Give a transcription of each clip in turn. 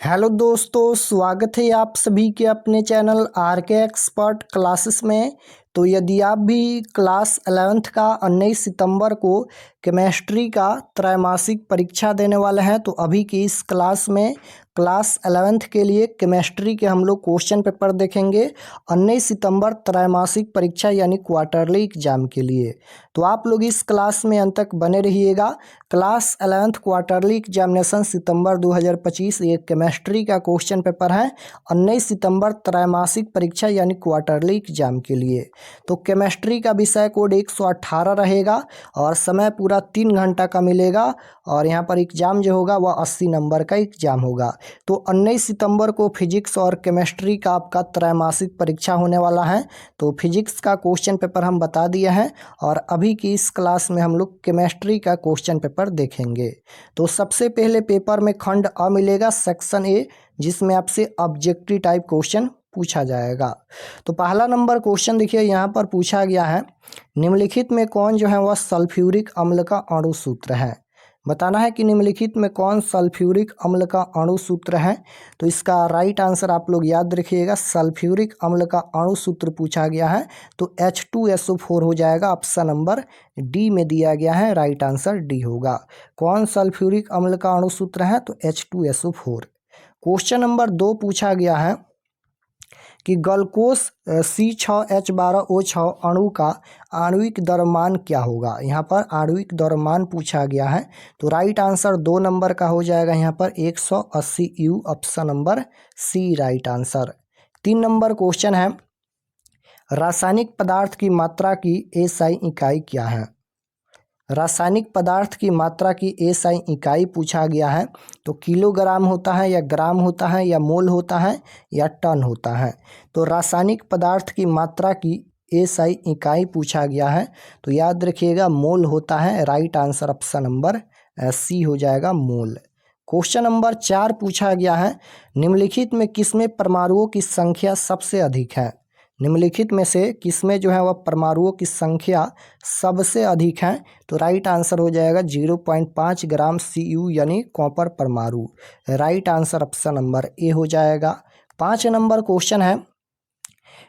Hello दोस्तों, स्वागत है आप सभी के अपने चैनल आर के एक्सपर्ट क्लासेस में। तो यदि आप भी क्लास 11th का 19 सितंबर को केमिस्ट्री का त्रैमासिक परीक्षा देने वाले हैं, तो अभी की इस क्लास में क्लास 11th के लिए केमिस्ट्री के हम लोग क्वेश्चन पेपर देखेंगे 19 सितंबर त्रैमासिक परीक्षा यानी क्वार्टरली एग्जाम के लिए। तो आप लोग इस क्लास में अंत तक बने रहिएगा। क्लास 11th क्वार्टरली एग्जामिनेशन सितंबर 2025 ये केमिस्ट्री का क्वेश्चन पेपर है 19 सितंबर त्रैमासिक परीक्षा यानी क्वार्टरली एग्जाम के लिए। तो केमिस्ट्री का विषय कोड 118 रहेगा और समय पूरा 3 घंटा का मिलेगा और यहाँ पर एग्ज़ाम जो होगा वह 80 नंबर का एग्ज़ाम होगा। तो 19 सितंबर को फिजिक्स और केमिस्ट्री का आपका त्रैमासिक परीक्षा होने वाला है। तो फिजिक्स का क्वेश्चन पेपर हम बता दिए हैं और अभी की इस क्लास में हम लोग केमिस्ट्री का क्वेश्चन पेपर देखेंगे। तो सबसे पहले पेपर में खंड अ मिलेगा, सेक्शन ए, जिसमें आपसे ऑब्जेक्टिव टाइप क्वेश्चन पूछा जाएगा। तो पहला नंबर क्वेश्चन देखिए, यहाँ पर पूछा गया है निम्नलिखित में कौन जो है वह सल्फ्यूरिक अम्ल का अणु सूत्र है। बताना है कि निम्नलिखित में कौन सल्फ्यूरिक अम्ल का अणु सूत्र है। तो इसका राइट आंसर आप लोग याद रखिएगा, सल्फ्यूरिक अम्ल का अणु सूत्र पूछा गया है तो H2SO4 हो जाएगा। ऑप्शन नंबर डी में दिया गया है, राइट आंसर डी होगा। कौन सल्फ्यूरिक अम्ल का अणु सूत्र है तो H2SO4। क्वेश्चन नंबर 2 पूछा गया है कि ग्लूकोज C6H12O6 अणु का आणविक द्रव्यमान क्या होगा। यहाँ पर आणविक द्रव्यमान पूछा गया है तो राइट आंसर 2 नंबर का हो जाएगा यहाँ पर 180 U, option number C right answer. 3 number question है रासायनिक पदार्थ की मात्रा की एसआई इकाई क्या है। रासायनिक पदार्थ की मात्रा की एसआई इकाई पूछा गया है तो किलोग्राम होता है या ग्राम होता है या मोल होता है या टन होता है। तो रासायनिक पदार्थ की मात्रा की एसआई इकाई पूछा गया है तो याद रखिएगा मोल होता है, right answer option number C हो जाएगा, मोल। क्वेश्चन नंबर 4 पूछा गया है निम्नलिखित में किसमें परमाणुओं की संख्या सबसे अधिक है। निम्नलिखित में से किसमें जो है वह परमाणुओं की संख्या सबसे अधिक है तो राइट आंसर हो जाएगा 0.5 ग्राम Cu यानी कॉपर परमाणु, right answer option number A हो जाएगा। 5 नंबर क्वेश्चन है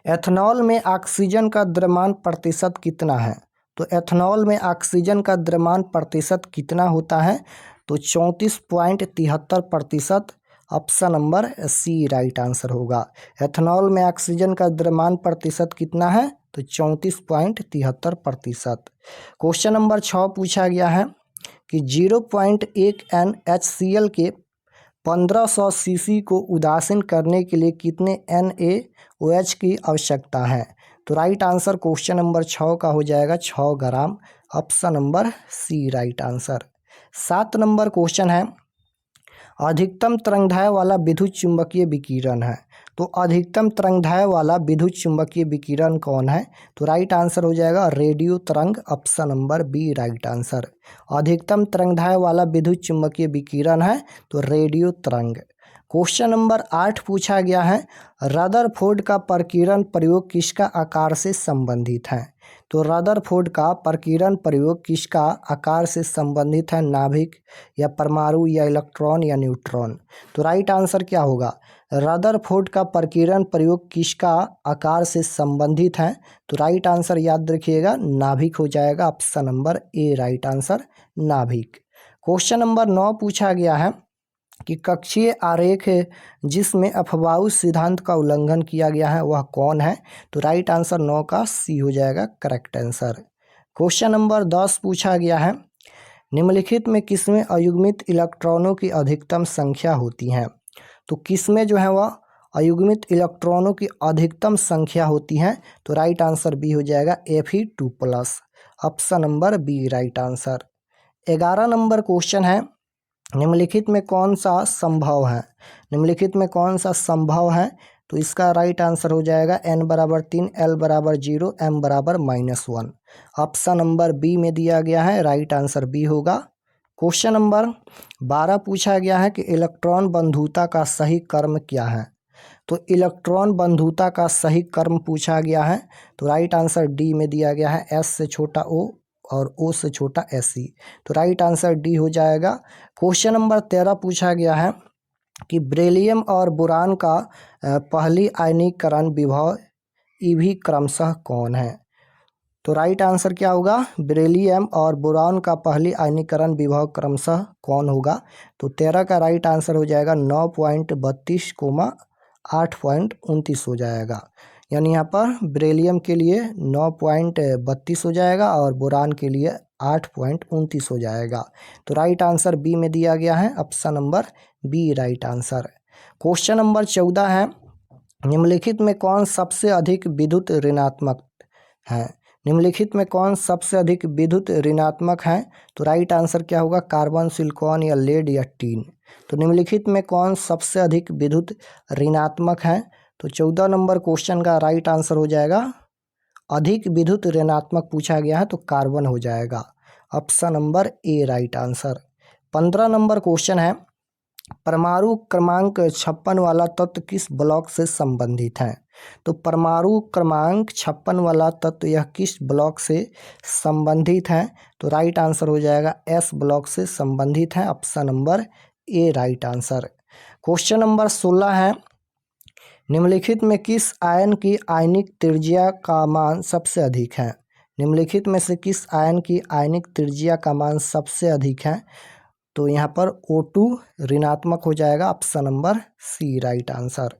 एथनॉल में ऑक्सीजन का द्रव्यमान प्रतिशत कितना है। तो एथनॉल में ऑक्सीजन का द्रव्यमान प्रतिशत कितना होता है तो 34.73%, option number C right answer होगा। एथनॉल में ऑक्सीजन का द्रव्यमान प्रतिशत कितना है तो 34.73%। क्वेश्चन नंबर 6 पूछा गया है कि 0.1 NaHCl के 1500 सीसी को उदासीन करने के लिए कितने NaOH की आवश्यकता है। तो राइट आंसर क्वेश्चन नंबर 6 का हो जाएगा 6 gram, option number C right answer. 7 number question है अधिकतम तरंगदैर्घ्य वाला विद्युत चुंबकीय विकिरण है। तो अधिकतम तरंगदैर्घ्य वाला विद्युत चुंबकीय विकिरण कौन है तो राइट आंसर हो जाएगा रेडियो तरंग, option number B right answer. अधिकतम तरंगदैर्घ्य वाला विद्युत चुंबकीय विकिरण है तो रेडियो तरंग। क्वेश्चन नंबर 8 पूछा गया है रदरफोर्ड का प्रकीर्णन प्रयोग किसका आकार से संबंधित है। तो रदरफोर्ड का प्रकीर्णन प्रयोग किसका आकार से संबंधित है, नाभिक या परमाणु या इलेक्ट्रॉन या न्यूट्रॉन। तो राइट आंसर क्या होगा, रदरफोर्ड का प्रकीर्णन प्रयोग किसका आकार से संबंधित है तो राइट आंसर याद रखिएगा नाभिक हो जाएगा, option number A right answer नाभिक। क्वेश्चन नंबर 9 पूछा गया है कि कक्षीय आरेख जिसमें अफबाऊ सिद्धांत का उल्लंघन किया गया है वह कौन है तो राइट आंसर 9 का सी हो जाएगा करेक्ट आंसर। क्वेश्चन नंबर 10 पूछा गया है निम्नलिखित में किसमें अयुग्मित इलेक्ट्रॉनों की अधिकतम संख्या होती है। तो किसमें जो है वह अयुग्मित इलेक्ट्रॉनों की अधिकतम संख्या होती है तो राइट आंसर बी हो जाएगा Fe2+, option number B right answer. 11 number question है निम्नलिखित में कौन सा संभव है। निम्नलिखित में कौन सा संभव है तो इसका राइट आंसर हो जाएगा n बराबर 3, l बराबर 0, m बराबर -1, ऑप्शन नंबर बी में दिया गया है, राइट आंसर बी होगा। क्वेश्चन नंबर 12 पूछा गया है कि इलेक्ट्रॉन बंधुता का सही कर्म क्या है। तो इलेक्ट्रॉन बंधुता का सही कर्म पूछा गया है तो राइट आंसर डी में दिया गया है, s से छोटा o और O से छोटा SE, तो राइट आंसर डी हो जाएगा। क्वेश्चन नंबर 13 पूछा गया है कि बेरिलियम और बोरान का पहली आयनीकरण विभव ईवी क्रमशः कौन है। तो राइट आंसर क्या होगा, बेरिलियम और बोरान का पहली आयनीकरण विभव क्रमशः कौन होगा। तो 13 का राइट आंसर हो जाएगा 9.32, 8.29 हो जाएगा। यानी यहाँ पर बेरिलियम के लिए 9.32 हो जाएगा और बोरान के लिए 8.29 हो जाएगा। तो राइट आंसर बी में दिया गया है, option number B right answer. Question number 14 है, निम्नलिखित में कौन सबसे अधिक विद्युत ऋणात्मक है। निम्नलिखित में कौन सबसे अधिक विद्युत ऋणात्मक है। तो राइट आंसर क्या होगा, कार्बन, सिलिकॉन या लेड या टीन। तो निम्नलिखित में कौन सबसे अधिक विद्युत ऋणात्मक है। तो 14 नंबर क्वेश्चन का राइट आंसर हो जाएगा, अधिक विद्युत ऋणात्मक पूछा गया है तो कार्बन हो जाएगा, option number A right answer. 15 number question है, परमाणु क्रमांक 56 वाला तत्व किस ब्लॉक से संबंधित है। तो परमाणु क्रमांक 56 वाला तत्व यह किस ब्लॉक से संबंधित है। तो राइट आंसर हो जाएगा एस ब्लॉक से संबंधित है, option number A right answer. Question number 16 है, निम्नलिखित में किस आयन की आयनिक त्रिज्या का मान सबसे अधिक है। निम्नलिखित में से किस आयन की आयनिक त्रिज्या का मान सबसे अधिक है। तो यहाँ पर O2 ऋणात्मक हो जाएगा, option number C right answer.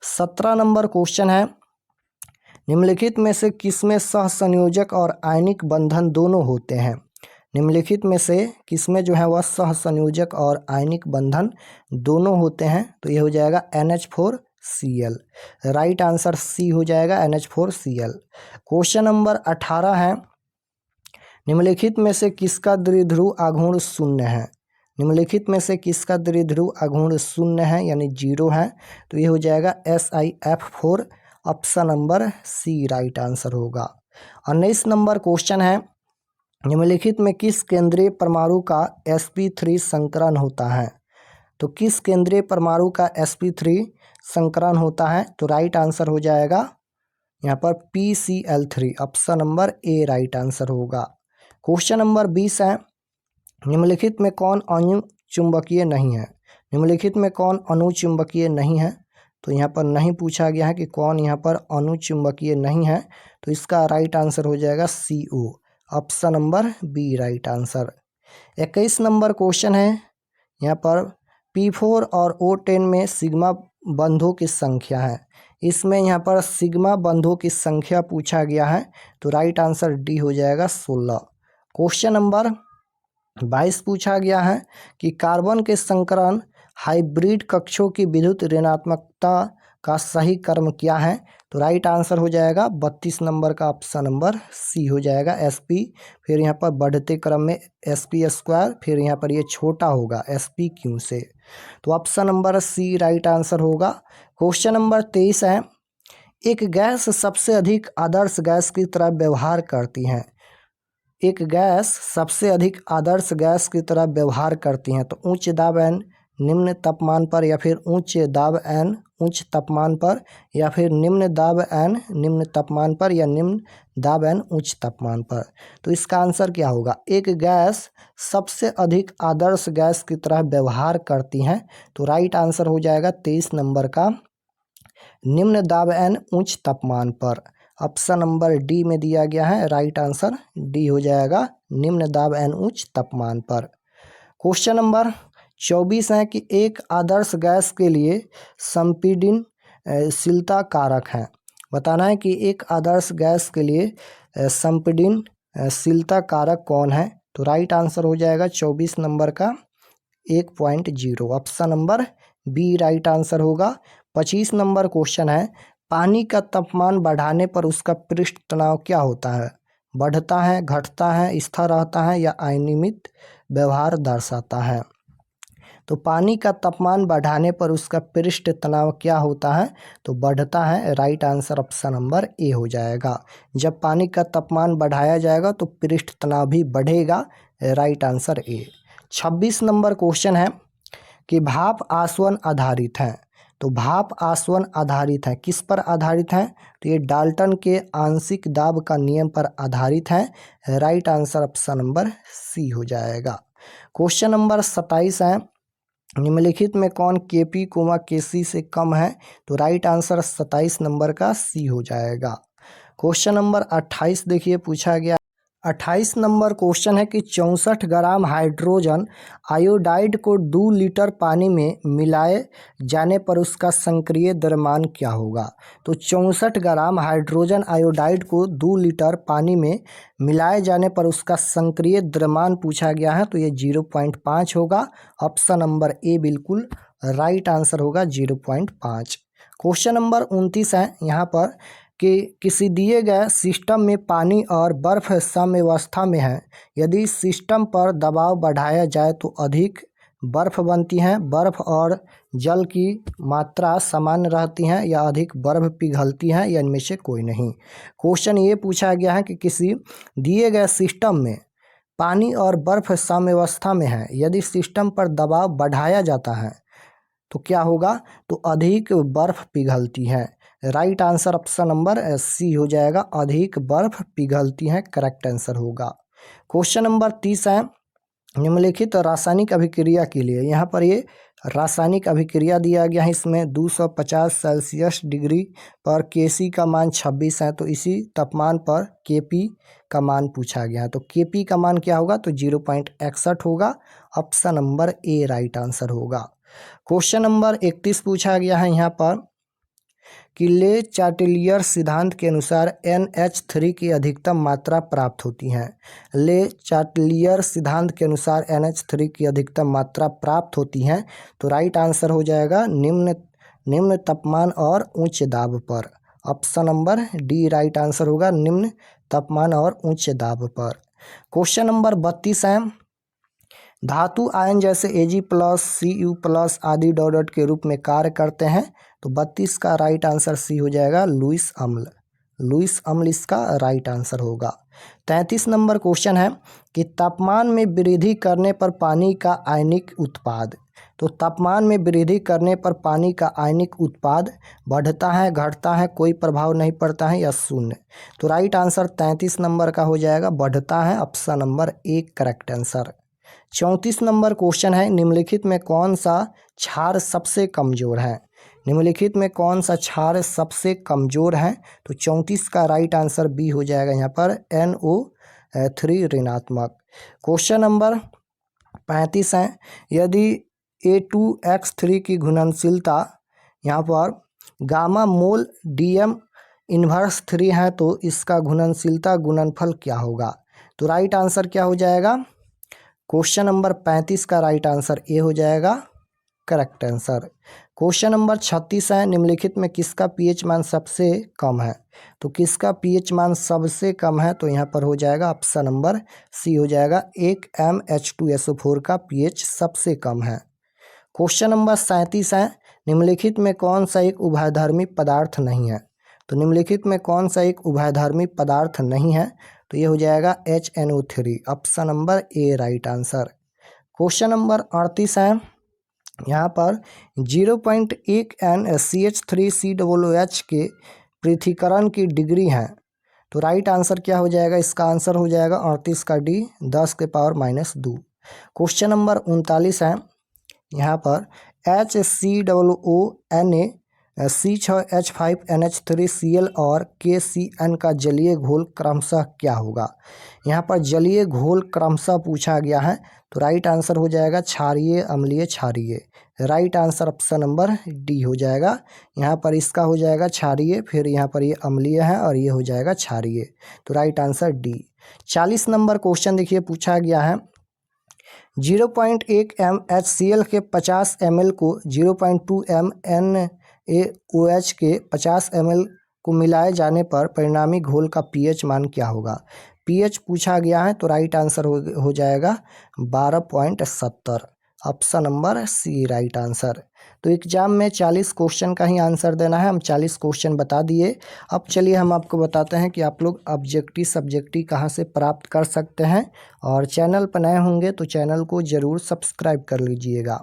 17 number question है, निम्नलिखित में से किसमें सहसंयोजक और आयनिक बंधन दोनों होते हैं। निम्नलिखित में से किसमें जो है वह सहसंयोजक और आयनिक बंधन दोनों होते हैं। तो ये हो जाएगा NH4Cl, राइट आंसर सी हो जाएगा NH4Cl। क्वेश्चन नंबर 18 है, निम्नलिखित में से किसका द्विध्रुव आघूर्ण शून्य है। निम्नलिखित में से किसका द्विध्रुव आघूर्ण शून्य है यानी 0 है। तो ये हो जाएगा SiF4, option number C right answer होगा। 19 नंबर क्वेश्चन है, निम्नलिखित में किस केंद्रीय परमाणु का sp3 संकरण होता है। तो किस केंद्रीय परमाणु का sp3 संकरण होता है। तो राइट आंसर हो जाएगा यहाँ पर PCl3, option number A right answer होगा। क्वेश्चन नंबर 20 है, निम्नलिखित में कौन अणु चुंबकीय नहीं है। निम्नलिखित में कौन अणु चुंबकीय नहीं है। तो यहाँ पर नहीं पूछा गया है कि कौन यहाँ पर अणु चुंबकीय नहीं है। तो इसका राइट आंसर हो जाएगा CO, option number B right answer. 21 number question है, यहाँ पर P4 और O10 में सिग्मा बंधों की संख्या है। इसमें यहाँ पर सिग्मा बंधों की संख्या पूछा गया है। तो राइट आंसर डी हो जाएगा 16। क्वेश्चन नंबर 22 पूछा गया है कि कार्बन के संकरण हाइब्रिड कक्षों की विद्युत ऋणात्मकता का सही क्रम क्या है। तो राइट आंसर हो जाएगा 32 नंबर का, ऑप्शन नंबर सी हो जाएगा SP, फिर यहाँ पर बढ़ते क्रम में SP², फिर यहाँ पर ये छोटा होगा SPQ से। तो option number C right answer होगा। क्वेश्चन नंबर 23 है, एक गैस सबसे अधिक आदर्श गैस की तरह व्यवहार करती है। एक गैस सबसे अधिक आदर्श गैस की तरह व्यवहार करती हैं। तो उच्च दाब N निम्न तापमान पर, या फिर उच्च दाब N उच्च तापमान पर, या फिर निम्न दाब N निम्न तापमान पर, या निम्न दाब N उच्च तापमान पर। तो इसका आंसर क्या होगा, एक गैस सबसे अधिक आदर्श गैस की तरह व्यवहार करती हैं। तो राइट आंसर हो जाएगा 23 नंबर का, निम्न दाब N उच्च तापमान पर, ऑप्शन नंबर डी में दिया गया है, राइट आंसर डी हो जाएगा, निम्न दाब N उच्च तापमान पर। क्वेश्चन नंबर 24 है कि एक आदर्श गैस के लिए संपीड़नशीलता कारक है। बताना है कि एक आदर्श गैस के लिए संपीड़नशीलता कारक कौन है। तो राइट आंसर हो जाएगा 24 नंबर का 1.0, option number B right answer होगा। 25 नंबर क्वेश्चन है, पानी का तापमान बढ़ाने पर उसका पृष्ठ तनाव क्या होता है। बढ़ता है, घटता है, स्थिर रहता है, या अनियमित व्यवहार दर्शाता है। तो पानी का तापमान बढ़ाने पर उसका पृष्ठ तनाव क्या होता है। तो बढ़ता है, right answer option number A हो जाएगा। जब पानी का तापमान बढ़ाया जाएगा तो पृष्ठ तनाव भी बढ़ेगा, right answer A. 26 number question है कि भाप आसवन आधारित है। तो भाप आसवन आधारित है, किस पर आधारित है। तो ये डाल्टन के आंशिक दाब का नियम पर आधारित है, right answer option number C हो जाएगा। क्वेश्चन नंबर 27 है, निम्नलिखित में कौन Kp, Kc से कम है? तो राइट आंसर 27 नंबर का सी हो जाएगा। क्वेश्चन नंबर 28 देखिए पूछा गया। 28 नंबर क्वेश्चन है कि 64 ग्राम हाइड्रोजन आयोडाइड को 2 लीटर पानी में मिलाए जाने पर उसका संक्रिय द्रव्यमान क्या होगा? तो 64 ग्राम हाइड्रोजन आयोडाइड को 2 लीटर पानी में मिलाए जाने पर उसका संक्रिय द्रव्यमान पूछा गया है, तो ये 0.5 होगा। ऑप्शन नंबर ए बिल्कुल राइट आंसर होगा 0.5। क्वेश्चन नंबर 29 है यहाँ पर कि किसी दिए गए सिस्टम में पानी और बर्फ साम्यावस्था में है। यदि सिस्टम पर दबाव बढ़ाया जाए तो अधिक बर्फ बनती हैं, बर्फ और जल की मात्रा समान रहती हैं, या अधिक बर्फ पिघलती हैं, या इनमें से कोई नहीं। क्वेश्चन ये पूछा गया है कि किसी दिए गए सिस्टम में पानी और बर्फ साम्यावस्था में है। यदि सिस्टम पर दबाव बढ़ाया जाता है तो क्या होगा? तो अधिक बर्फ पिघलती है। Right answer option number C हो जाएगा, अधिक बर्फ पिघलती हैं, करेक्ट आंसर होगा। क्वेश्चन नंबर 30 है निम्नलिखित रासायनिक अभिक्रिया के लिए। यहाँ पर ये रासायनिक अभिक्रिया दिया गया है, इसमें 250 सेल्सियस डिग्री पर Kc का मान 26 है, तो इसी तापमान पर Kp का मान पूछा गया है। तो Kp का मान क्या होगा? तो 0.61 होगा। Option number A right answer होगा। क्वेश्चन नंबर 31 पूछा गया है यहाँ पर कि ले चार्टेलियर सिद्धांत के अनुसार NH3 की अधिकतम मात्रा प्राप्त होती है। ले चार्टेलियर सिद्धांत के अनुसार NH3 की अधिकतम मात्रा प्राप्त होती है, तो राइट आंसर हो जाएगा निम्न तापमान और उच्च दाब पर। Option number D right answer होगा, निम्न तापमान और उच्च दाब पर। क्वेश्चन नंबर 32 है धातु आयन जैसे Ag+, Cu+ आदि डॉट के रूप में कार्य करते हैं, तो 32 का राइट आंसर सी हो जाएगा, लुईस अम्ल। लुईस अम्ल इसका राइट आंसर होगा। 33 नंबर क्वेश्चन है कि तापमान में वृद्धि करने पर पानी का आयनिक उत्पाद। तो तापमान में वृद्धि करने पर पानी का आयनिक उत्पाद बढ़ता है, घटता है, कोई प्रभाव नहीं पड़ता है, या शून्य? तो राइट आंसर 33 नंबर का हो जाएगा, बढ़ता है। Option number A correct answer. 34 number question है निम्नलिखित में कौन सा क्षार सबसे कमजोर है? निम्नलिखित में कौन सा क्षार सबसे कमजोर है? तो 34 का राइट आंसर बी हो जाएगा यहाँ पर, NO3 ऋणात्मक। क्वेश्चन नंबर 35 है यदि A2X3 की घुलनशीलता यहाँ पर गामा मोल DM इन्वर्स 3 है, तो इसका घुलनशीलता गुणनफल क्या होगा? तो राइट आंसर क्या हो जाएगा? क्वेश्चन नंबर 35 का राइट आंसर ए हो जाएगा, करेक्ट आंसर। क्वेश्चन नंबर 36 है निम्नलिखित में किसका पीएच मान सबसे कम है? तो किसका पीएच मान सबसे कम है? तो यहाँ पर हो जाएगा ऑप्शन नंबर सी हो जाएगा, एक MH2SO4 का पीएच सबसे कम है। क्वेश्चन नंबर 37 है निम्नलिखित में कौन सा एक उभयधर्मी पदार्थ नहीं है? तो निम्नलिखित में कौन सा एक उभयधर्मी पदार्थ नहीं है? तो ये हो जाएगा HNO3। Option number A right answer. Question number 38 है यहाँ पर 0.1 NCH3COOH के पृथक्करण की डिग्री है, तो राइट आंसर क्या हो जाएगा? इसका आंसर हो जाएगा 38 का डी, 10⁻²। क्वेश्चन नंबर 39 है यहाँ पर HCOONA C6H5NH3Cl और KCN का जलीय घोल क्रमशः क्या होगा? यहाँ पर जलीय घोल क्रमशः पूछा गया है, तो राइट आंसर हो जाएगा क्षारीय अम्लीय क्षारीय। Right answer option number D हो जाएगा। यहाँ पर इसका हो जाएगा क्षारीय, फिर यहाँ पर ये अम्लीय है और ये हो जाएगा क्षारीय, तो right answer D. 40 number question देखिए पूछा गया है 0.1 MHCl के 50 ml को 0.2 NaOH के 50 ml को मिलाए जाने पर परिणामी घोल का पीएच मान क्या होगा? पीएच पूछा गया है, तो राइट आंसर हो जाएगा 12.70। Option number C right answer. तो एग्जाम में 40 क्वेश्चन का ही आंसर देना है, हम 40 क्वेश्चन बता दिए। अब चलिए हम आपको बताते हैं कि आप लोग ऑब्जेक्टिव सब्जेक्टिव कहाँ से प्राप्त कर सकते हैं, और चैनल पर नए होंगे तो चैनल को ज़रूर सब्सक्राइब कर लीजिएगा।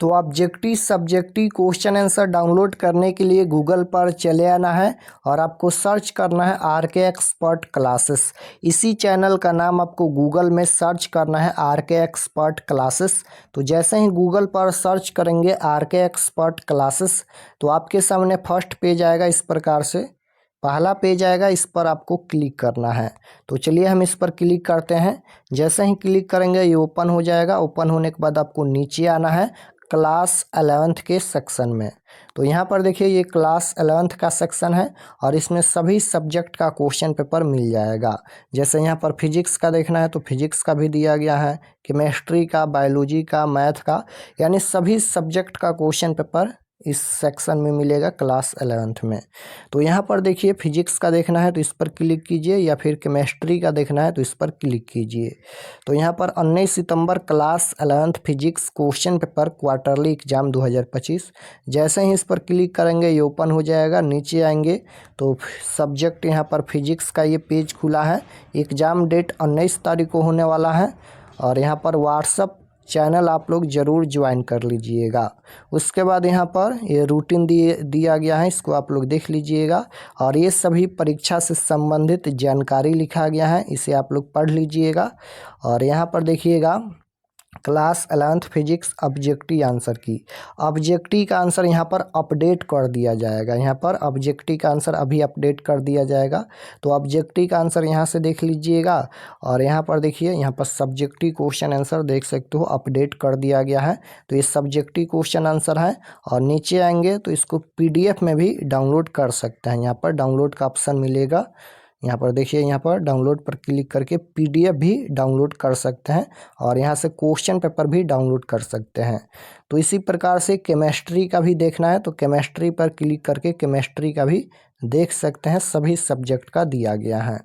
तो objective subjective question answer download करने के लिए गूगल पर चले आना है और आपको सर्च करना है RK एक्सपर्ट क्लासेस। इसी चैनल का नाम आपको गूगल में सर्च करना है RK एक्सपर्ट क्लासेस। तो जैसे ही गूगल पर सर्च करेंगे RK एक्सपर्ट क्लासेस तो आपके सामने फर्स्ट पेज आएगा, इस प्रकार से पहला पेज आएगा, इस पर आपको क्लिक करना है। तो चलिए हम इस पर क्लिक करते हैं। जैसे ही क्लिक करेंगे ये ओपन हो जाएगा। ओपन होने के बाद आपको नीचे आना है क्लास 11th के सेक्शन में। तो यहाँ पर देखिए ये क्लास 11th का सेक्शन है और इसमें सभी सब्जेक्ट का क्वेश्चन पेपर मिल जाएगा। जैसे यहाँ पर फिजिक्स का देखना है तो फिजिक्स का भी दिया गया है, केमिस्ट्री का, बायोलॉजी का, मैथ का, यानी सभी सब्जेक्ट का क्वेश्चन पेपर इस सेक्शन में मिलेगा क्लास 11th में। तो यहाँ पर देखिए फिजिक्स का देखना है तो इस पर क्लिक कीजिए, या फिर केमिस्ट्री का देखना है तो इस पर क्लिक कीजिए। तो यहाँ पर 19 सितंबर class 11th physics question paper quarterly exam 2025। जैसे ही इस पर क्लिक करेंगे ये ओपन हो जाएगा। नीचे आएंगे तो सब्जेक्ट यहाँ पर फिजिक्स का ये पेज खुला है। एग्ज़ाम डेट 19 तारीख को होने वाला है और यहाँ पर व्हाट्सअप चैनल आप लोग ज़रूर ज्वाइन कर लीजिएगा। उसके बाद यहाँ पर ये रूटीन दिया गया है, इसको आप लोग देख लीजिएगा और ये सभी परीक्षा से संबंधित जानकारी लिखा गया है, इसे आप लोग पढ़ लीजिएगा। और यहाँ पर देखिएगा class 11th physics objective answer की, ऑब्जेक्टिव का आंसर यहाँ पर अपडेट कर दिया जाएगा। यहाँ पर ऑब्जेक्टिव का आंसर अभी अपडेट कर दिया जाएगा। तो ऑब्जेक्टिव का आंसर यहाँ से देख लीजिएगा और यहाँ पर देखिए यहाँ पर सब्जेक्टिव क्वेश्चन आंसर देख सकते हो अपडेट कर दिया गया है। तो ये सब्जेक्टिव क्वेश्चन आंसर है और नीचे आएंगे तो इसको PDF में भी डाउनलोड कर सकते हैं। यहाँ पर डाउनलोड का ऑप्शन मिलेगा, यहाँ पर देखिए यहाँ पर डाउनलोड पर क्लिक करके PDF भी डाउनलोड कर सकते हैं और यहाँ से क्वेश्चन पेपर भी डाउनलोड कर सकते हैं। तो इसी प्रकार से केमिस्ट्री का भी देखना है तो केमिस्ट्री पर क्लिक करके केमिस्ट्री का भी देख सकते हैं, सभी सब्जेक्ट का दिया गया है।